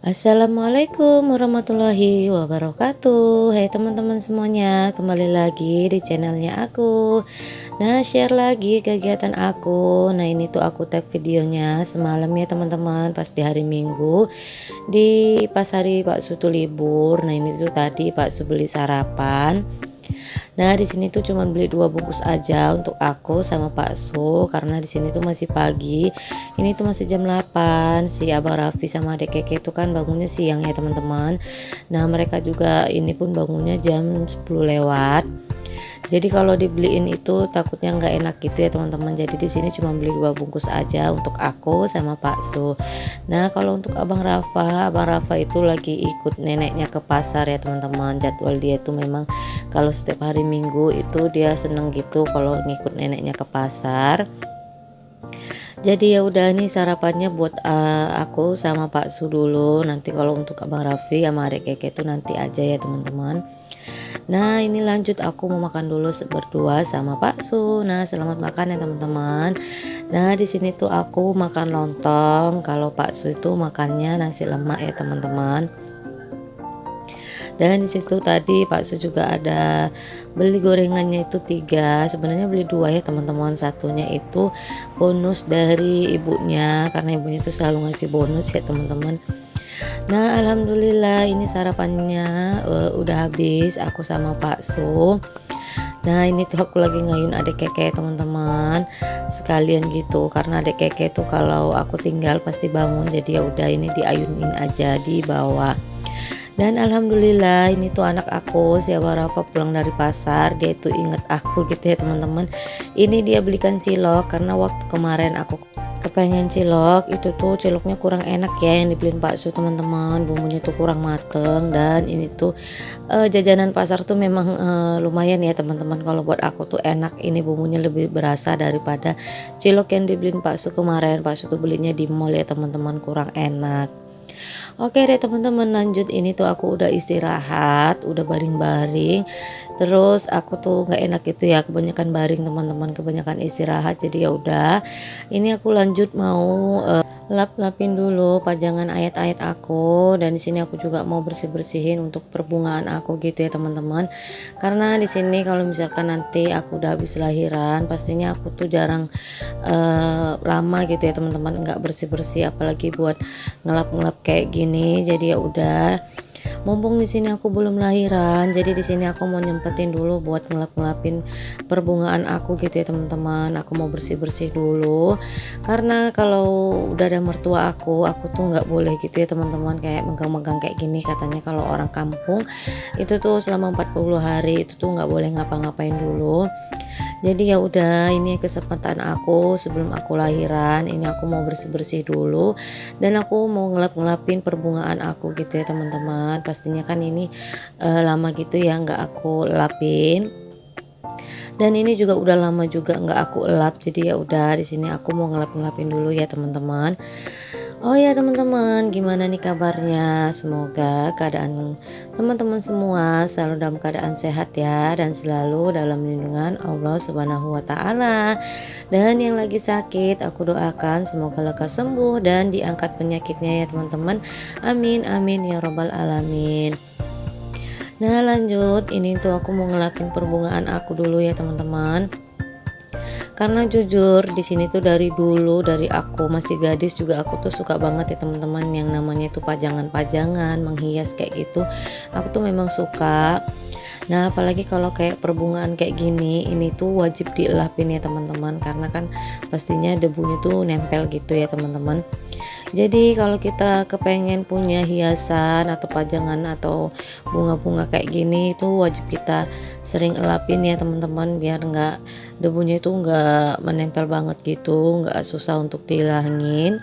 Assalamualaikum warahmatullahi wabarakatuh. Hai teman-teman semuanya, kembali lagi di channelnya aku. Nah, share lagi kegiatan aku. Nah, ini tuh aku tag videonya semalam ya teman-teman, pas di hari Minggu, di pas hari Pak Su tuh libur. Nah, ini tuh tadi Pak Su beli sarapan. Nah, di sini tuh cuman beli 2 bungkus aja untuk aku sama Pak Su, karena di sini tuh masih pagi. Ini tuh masih jam 8. Si Abang Raffi sama Adek Keke itu kan bangunnya siang ya teman-teman. Nah, mereka juga ini pun bangunnya jam 10 lewat. Jadi kalau dibeliin itu takutnya nggak enak gitu ya teman-teman. Jadi di sini cuma beli 2 bungkus aja untuk aku sama Pak Su. Nah, kalau untuk Abang Rafa itu lagi ikut neneknya ke pasar ya teman-teman. Jadwal dia itu memang kalau setiap hari Minggu itu dia seneng gitu kalau ngikut neneknya ke pasar. Jadi ya udah nih sarapannya buat aku sama Pak Su dulu. Nanti kalau untuk Abang Raffi sama Adek Keke itu nanti aja ya teman-teman. Nah, ini lanjut aku mau makan dulu berdua sama Pak Su. Nah, selamat makan ya teman-teman. Nah, di sini tuh aku makan lontong. Kalau Pak Su itu makannya nasi lemak ya teman-teman. Dan di situ tadi Pak Su juga ada beli gorengannya itu 3, sebenarnya beli 2 ya teman-teman. Satunya itu bonus dari ibunya, karena ibunya itu selalu ngasih bonus ya teman-teman. Nah, alhamdulillah ini sarapannya udah habis aku sama Pak Su. Nah, ini tuh aku lagi ngayun Adek Keke teman-teman, sekalian gitu, karena Adek Keke tuh kalau aku tinggal pasti bangun, jadi ya udah ini diayunin aja di bawah. Dan alhamdulillah ini tuh anak aku si Abang Rafa pulang dari pasar, dia itu inget aku gitu ya teman-teman. Ini dia belikan cilok, karena waktu kemarin aku kepengen cilok, itu tuh ciloknya kurang enak ya yang dibeliin Pak Su teman-teman, bumbunya tuh kurang mateng. Dan ini tuh jajanan pasar tuh memang lumayan ya teman-teman, kalau buat aku tuh enak, ini bumbunya lebih berasa daripada cilok yang dibeliin Pak Su kemarin. Pak Su tuh belinya di mall ya teman-teman, kurang enak. Oke deh teman-teman, lanjut. Ini tuh aku udah istirahat, udah baring-baring. Terus aku tuh nggak enak gitu ya, kebanyakan baring teman-teman, kebanyakan istirahat. Jadi ya udah, ini aku lanjut mau lap-lapin dulu pajangan ayat-ayat aku. Dan di sini aku juga mau bersih-bersihin untuk perbungaan aku gitu ya teman-teman. Karena di sini kalau misalkan nanti aku udah habis lahiran, pastinya aku tuh jarang lama gitu ya teman-teman nggak bersih-bersih, apalagi buat ngelap-ngelap kayak gini. Jadi ya udah, mumpung di sini aku belum lahiran, jadi di sini aku mau nyempetin dulu buat ngelap-ngelapin perbungaan aku gitu ya teman-teman. Aku mau bersih-bersih dulu, karena kalau udah ada mertua aku tuh nggak boleh gitu ya teman-teman, kayak megang-megang kayak gini. Katanya kalau orang kampung itu tuh selama 40 hari itu tuh nggak boleh ngapa-ngapain dulu. Jadi ya udah, ini kesempatan aku sebelum aku lahiran, ini aku mau bersih-bersih dulu, dan aku mau ngelap-ngelapin perbungaan aku gitu ya teman-teman. Pastinya kan ini lama gitu ya nggak aku lapin, dan ini juga udah lama juga nggak aku elap. Jadi ya udah, di sini aku mau ngelap-ngelapin dulu ya teman-teman. Oh ya teman-teman, gimana nih kabarnya? Semoga keadaan teman-teman semua selalu dalam keadaan sehat ya, dan selalu dalam lindungan Allah Subhanahu wa taala. Dan yang lagi sakit, aku doakan semoga lekas sembuh dan diangkat penyakitnya ya teman-teman. Amin amin ya robbal alamin. Nah, lanjut, ini tuh aku mau ngelapin perbungaan aku dulu ya teman-teman. Karena jujur di sini tuh dari dulu, dari aku masih gadis juga aku tuh suka banget ya teman-teman yang namanya itu pajangan-pajangan, menghias kayak gitu. Aku tuh memang suka. Nah, apalagi kalau kayak perbungaan kayak gini, ini tuh wajib dielapin ya teman-teman, karena kan pastinya debunya tuh nempel gitu ya teman-teman. Jadi kalau kita kepengen punya hiasan atau pajangan atau bunga-bunga kayak gini, itu wajib kita sering elapin ya teman-teman, biar nggak debunya itu nggak menempel banget gitu, nggak susah untuk dihilangin.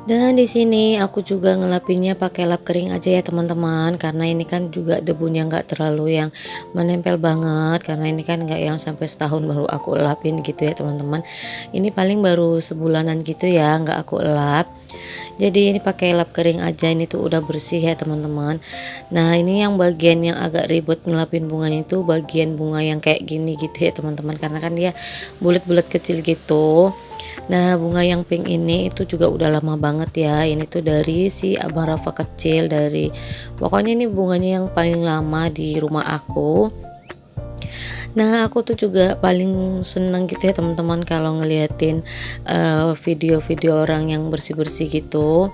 Dan di sini aku juga ngelapinnya pakai lap kering aja ya teman-teman, karena ini kan juga debunya nggak terlalu yang menempel banget, karena ini kan nggak yang sampai setahun baru aku lapin gitu ya teman-teman. Ini paling baru sebulanan gitu ya nggak aku lap. Jadi ini pakai lap kering aja, ini tuh udah bersih ya teman-teman. Nah, ini yang bagian yang agak ribet ngelapin bunganya itu bagian bunga yang kayak gini gitu ya teman-teman, karena kan dia bulat-bulat kecil gitu. Nah, bunga yang pink ini itu juga udah lama banget ya. Ini tuh dari si Abang Rafa kecil, dari pokoknya ini bunganya yang paling lama di rumah aku. Nah, aku tuh juga paling seneng gitu ya teman-teman kalau ngeliatin video-video orang yang bersih-bersih gitu.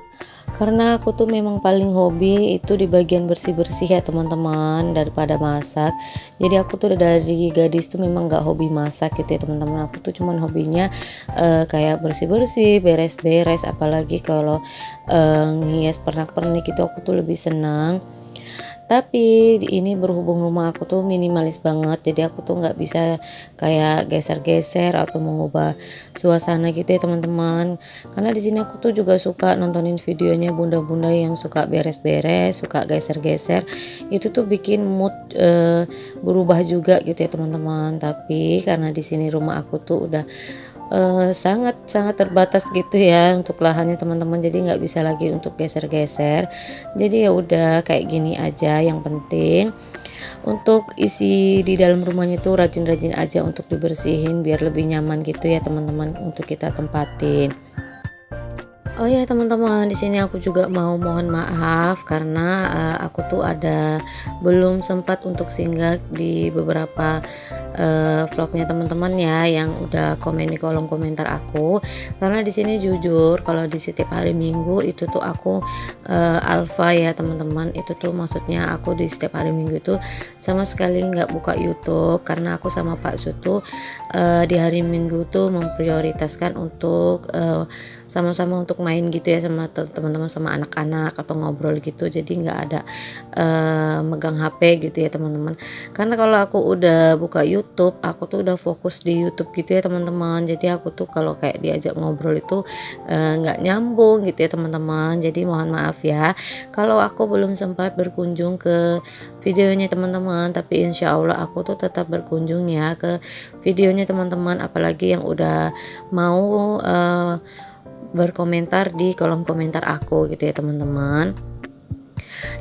Karena aku tuh memang paling hobi itu di bagian bersih-bersih ya teman-teman, daripada masak. Jadi aku tuh dari gadis tuh memang nggak hobi masak gitu ya teman-teman. Aku tuh cuman hobinya kayak bersih-bersih, beres-beres, apalagi kalau ngias pernak-pernik itu aku tuh lebih senang. Tapi ini berhubung rumah aku tuh minimalis banget, jadi aku tuh nggak bisa kayak geser-geser atau mengubah suasana gitu ya teman-teman. Karena di sini aku tuh juga suka nontonin videonya bunda-bunda yang suka beres-beres, suka geser-geser. Itu tuh bikin mood berubah juga gitu ya teman-teman. Tapi karena di sini rumah aku tuh udah sangat terbatas gitu ya untuk lahannya teman-teman, jadi nggak bisa lagi untuk geser-geser. Jadi ya udah kayak gini aja, yang penting untuk isi di dalam rumahnya tuh rajin-rajin aja untuk dibersihin biar lebih nyaman gitu ya teman-teman untuk kita tempatin. Oh ya teman-teman, di sini aku juga mau mohon maaf karena aku tuh belum sempat untuk singgah di beberapa vlognya teman-teman ya yang udah komen di kolom komentar aku. Karena di sini jujur kalau di setiap hari Minggu itu tuh aku alfa ya teman-teman. Itu tuh maksudnya aku di setiap hari Minggu itu sama sekali nggak buka YouTube karena aku sama Pak Sutu di hari Minggu tuh memprioritaskan untuk sama-sama untuk main gitu ya sama teman-teman, sama anak-anak atau ngobrol gitu. Jadi nggak ada megang HP gitu ya teman-teman. Karena kalau aku udah buka YouTube, aku tuh udah fokus di YouTube gitu ya teman-teman. Jadi aku tuh kalau kayak diajak ngobrol itu nggak nyambung gitu ya teman-teman. Jadi mohon maaf ya kalau aku belum sempat berkunjung ke videonya teman-teman. Tapi insya Allah aku tuh tetap berkunjung ya ke videonya teman-teman. Apalagi yang udah mau berkomentar di kolom komentar aku gitu ya teman-teman.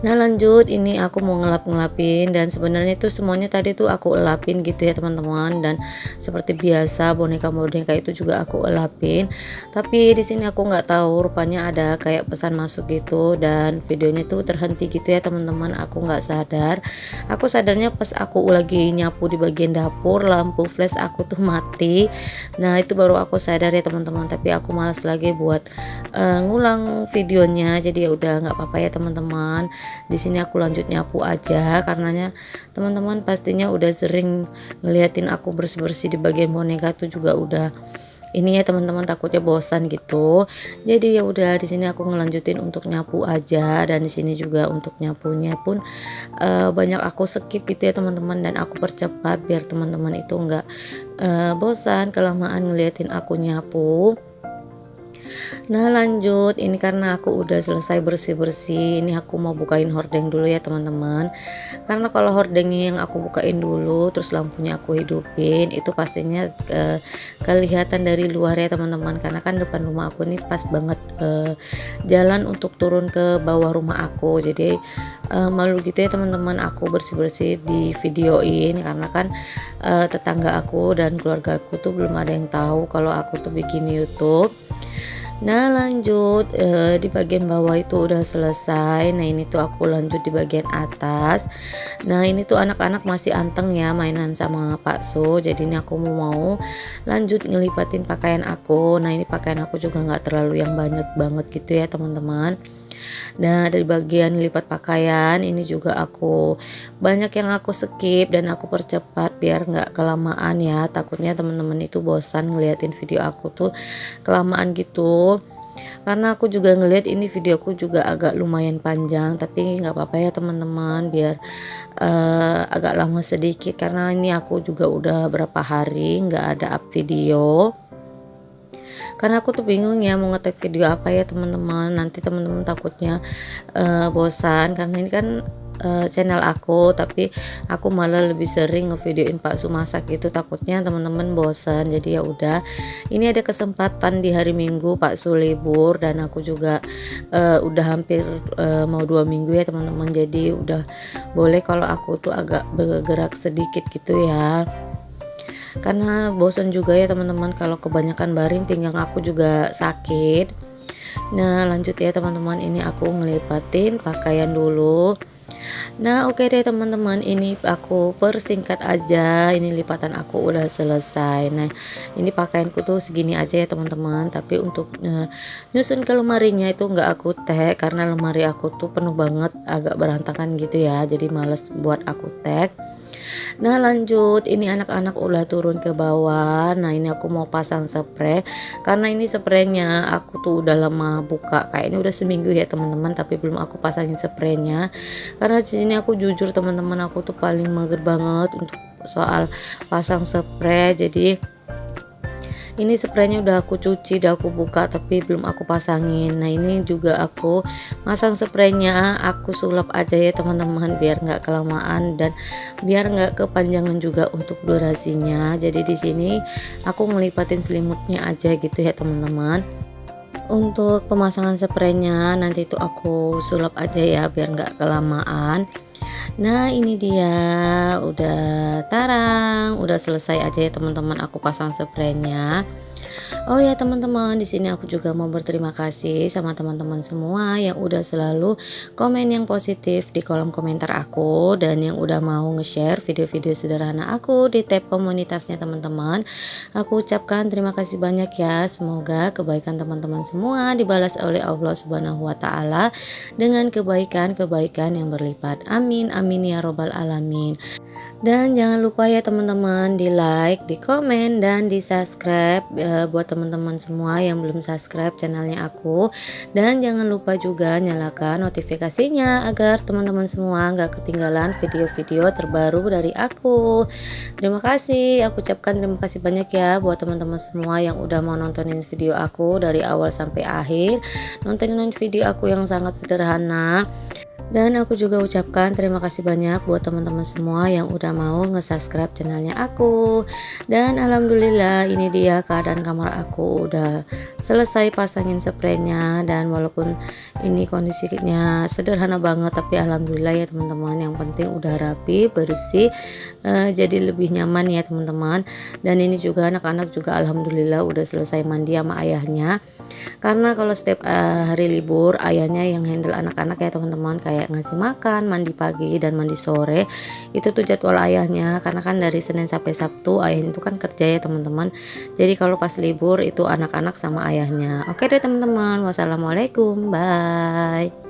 Nah lanjut, ini aku mau ngelapin dan sebenarnya itu semuanya tadi tuh aku elapin gitu ya teman-teman, dan seperti biasa boneka-boneka itu juga aku elapin. Tapi di sini aku nggak tahu, rupanya ada kayak pesan masuk gitu dan videonya tuh terhenti gitu ya teman-teman. Aku nggak sadar, aku sadarnya pas aku lagi nyapu di bagian dapur, lampu flash aku tuh mati. Nah itu baru aku sadar ya teman-teman, tapi aku malas lagi buat ngulang videonya. Jadi ya udah nggak apa-apa ya teman-teman. Di sini aku lanjut nyapu aja karenanya teman-teman pastinya udah sering ngeliatin aku bersih-bersih di bagian boneka tuh juga udah ini ya teman-teman, takutnya bosan gitu. Jadi ya udah di sini aku ngelanjutin untuk nyapu aja, dan di sini juga untuk nyapunya pun banyak aku skip gitu ya teman-teman, dan aku percepat biar teman-teman itu nggak bosan kelamaan ngeliatin aku nyapu. Nah lanjut, ini karena aku udah selesai bersih-bersih, ini aku mau bukain hordeng dulu ya teman-teman. Karena kalau hordengnya yang aku bukain dulu terus lampunya aku hidupin, itu pastinya kelihatan dari luar ya teman-teman. Karena kan depan rumah aku ini pas banget jalan untuk turun ke bawah rumah aku. Jadi malu gitu ya teman-teman aku bersih-bersih di videoin, karena kan tetangga aku dan keluarga aku tuh belum ada yang tahu kalau aku tuh bikin YouTube. Nah lanjut, di bagian bawah itu udah selesai. Nah ini tuh aku lanjut di bagian atas. Nah ini tuh anak-anak masih anteng ya mainan sama Pak Su. Jadi ini aku mau lanjut ngelipatin pakaian aku. Nah ini pakaian aku juga nggak terlalu yang banyak banget gitu ya teman-teman. Nah dari bagian lipat pakaian ini juga aku banyak yang aku skip dan aku percepat biar nggak kelamaan ya, takutnya teman-teman itu bosan ngeliatin video aku tuh kelamaan gitu. Karena aku juga ngeliat ini videoku juga agak lumayan panjang, tapi nggak apa-apa ya teman-teman, biar agak lama sedikit karena ini aku juga udah berapa hari nggak ada up video. Karena aku tuh bingung ya mau ngetek video apa ya teman-teman, nanti teman-teman takutnya bosan karena ini kan channel aku, tapi aku malah lebih sering ngevideoin Pak Su masak gitu, takutnya teman-teman bosan. Jadi ya udah, ini ada kesempatan di hari Minggu Pak Su libur dan aku juga udah hampir mau 2 minggu ya teman-teman, jadi udah boleh kalau aku tuh agak bergerak sedikit gitu ya. karena bosan juga ya teman-teman kalau kebanyakan baring, pinggang aku juga sakit. Nah lanjut ya teman-teman, ini aku ngelipatin pakaian dulu. Nah oke deh teman-teman, ini aku persingkat aja, ini lipatan aku udah selesai. Nah ini pakaianku tuh segini aja ya teman-teman, tapi untuk nyusun ke lemarinya itu nggak aku tag karena lemari aku tuh penuh banget, agak berantakan gitu ya, jadi males buat aku tag. Nah lanjut, ini anak-anak udah turun ke bawah. Nah ini aku mau pasang spray, karena ini spraynya aku tuh udah lama buka, kayaknya udah seminggu ya teman-teman, tapi belum aku pasangin spraynya. Karena di sini aku jujur teman-teman, aku tuh paling mager banget untuk soal pasang spray. Jadi ini spraynya udah aku cuci, udah aku buka, tapi belum aku pasangin. Nah ini juga aku masang spraynya, aku sulap aja ya teman-teman, biar nggak kelamaan dan biar nggak kepanjangan juga untuk durasinya. Jadi di sini aku ngelipatin selimutnya aja gitu ya teman-teman. Untuk pemasangan spraynya nanti itu aku sulap aja ya biar nggak kelamaan. Nah ini dia udah tarang, udah selesai aja ya teman-teman, aku pasang spraynya. Oh ya teman-teman, di sini aku juga mau berterima kasih sama teman-teman semua yang udah selalu komen yang positif di kolom komentar aku, dan yang udah mau nge-share video-video sederhana aku di tab komunitasnya teman-teman. Aku ucapkan terima kasih banyak ya. Semoga kebaikan teman-teman semua dibalas oleh Allah Subhanahu wa taala dengan kebaikan-kebaikan yang berlipat. Amin amin ya robbal alamin. Dan jangan lupa ya teman-teman, di like, di komen, dan di subscribe buat teman-teman semua yang belum subscribe channelnya aku. Dan jangan lupa juga nyalakan notifikasinya agar teman-teman semua nggak ketinggalan video-video terbaru dari aku. Terima kasih, aku ucapkan terima kasih banyak ya buat teman-teman semua yang udah mau nontonin video aku dari awal sampai akhir, nontonin video aku yang sangat sederhana. Dan aku juga ucapkan terima kasih banyak buat teman-teman semua yang udah mau nge-subscribe channelnya aku. Dan alhamdulillah ini dia keadaan kamar aku udah selesai pasangin spraynya. Dan walaupun ini kondisinya sederhana banget, tapi alhamdulillah ya teman-teman, yang penting udah rapi, bersih, jadi lebih nyaman ya teman-teman. Dan ini juga anak-anak juga alhamdulillah udah selesai mandi sama ayahnya. Karena kalau setiap hari libur ayahnya yang handle anak-anak ya teman-teman, kayak ngasih makan, mandi pagi dan mandi sore, itu tuh jadwal ayahnya. Karena kan dari Senin sampai Sabtu ayah itu kan kerja ya teman-teman, jadi kalau pas libur itu anak-anak sama ayahnya. Oke deh teman-teman, wassalamualaikum, bye.